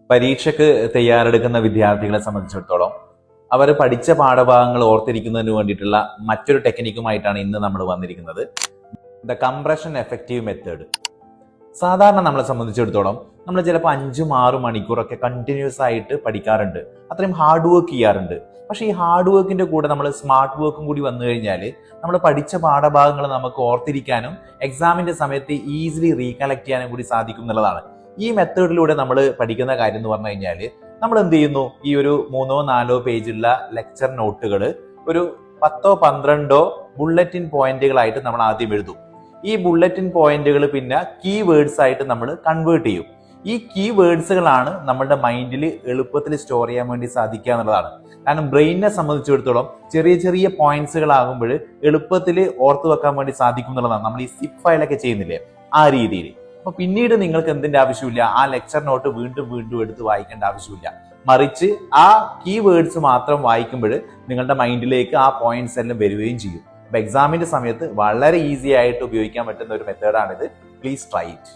പരീക്ഷയ്ക്ക് തയ്യാറെടുക്കുന്ന വിദ്യാർത്ഥികളെ സംബന്ധിച്ചിടത്തോളം അവർ പഠിച്ച പാഠഭാഗങ്ങൾ ഓർത്തിരിക്കുന്നതിന് വേണ്ടിയിട്ടുള്ള മറ്റൊരു ടെക്നിക്കുമായിട്ടാണ് ഇന്ന് നമ്മൾ വന്നിരിക്കുന്നത്. The compression effective method. സാധാരണ നമ്മളെ സംബന്ധിച്ചിടത്തോളം നമ്മൾ ചിലപ്പോൾ 5-6 മണിക്കൂറൊക്കെ കണ്ടിന്യൂസ് ആയിട്ട് പഠിക്കാറുണ്ട്, അത്രയും ഹാർഡ് വർക്ക് ചെയ്യാറുണ്ട്. പക്ഷേ ഈ ഹാർഡ് വർക്കിന്റെ കൂടെ നമ്മൾ സ്മാർട്ട് വർക്കും കൂടി വന്നു കഴിഞ്ഞാൽ നമ്മൾ പഠിച്ച പാഠഭാഗങ്ങൾ നമുക്ക് ഓർത്തിരിക്കാനും എക്സാമിന്റെ സമയത്ത് ഈസിലി റീകളക്ട് ചെയ്യാനും കൂടി സാധിക്കും എന്നുള്ളതാണ്. ഈ മെത്തേഡിലൂടെ നമ്മൾ പഠിക്കുന്ന കാര്യം എന്ന് പറഞ്ഞു കഴിഞ്ഞാൽ നമ്മൾ എന്ത് ചെയ്യുന്നു, ഈ ഒരു 3-4 പേജുള്ള ലെക്ചർ നോട്ടുകൾ ഒരു 10-12 ബുള്ളറ്റിൻ പോയിന്റുകളായിട്ട് നമ്മൾ ആദ്യം എഴുതും. ഈ ബുള്ളറ്റിൻ പോയിന്റുകൾ പിന്നെ കീ വേർഡ്സ് ആയിട്ട് നമ്മൾ കൺവേർട്ട് ചെയ്യും. ഈ കീ വേർഡ്സുകളാണ് നമ്മുടെ മൈൻഡിൽ എളുപ്പത്തിൽ സ്റ്റോർ ചെയ്യാൻ വേണ്ടി സാധിക്കുക എന്നുള്ളതാണ്. കാരണം ബ്രെയിനിനെ സംബന്ധിച്ചിടത്തോളം ചെറിയ ചെറിയ പോയിന്റ്സുകളാകുമ്പോൾ എളുപ്പത്തിൽ ഓർത്തു വെക്കാൻ വേണ്ടി സാധിക്കും എന്നുള്ളതാണ്. നമ്മൾ ഈ സിപ്പ് ഫയലൊക്കെ ചെയ്യുന്നില്ലേ, ആ രീതിയിൽ. അപ്പൊ പിന്നീട് നിങ്ങൾക്ക് എന്തിന്റെ ആവശ്യമില്ല, ആ ലെക്ചർ നോട്ട് വീണ്ടും വീണ്ടും എടുത്ത് വായിക്കേണ്ട ആവശ്യമില്ല. മറിച്ച് ആ കീ വേർഡ്സ് മാത്രം വായിക്കുമ്പോൾ നിങ്ങളുടെ മൈൻഡിലേക്ക് ആ പോയിന്റ്സ് എല്ലാം വരികയും ചെയ്യും. അപ്പൊ എക്സാമിന്റെ സമയത്ത് വളരെ ഈസി ആയിട്ട് ഉപയോഗിക്കാൻ പറ്റുന്ന ഒരു മെത്തേഡാണിത്. Please try it.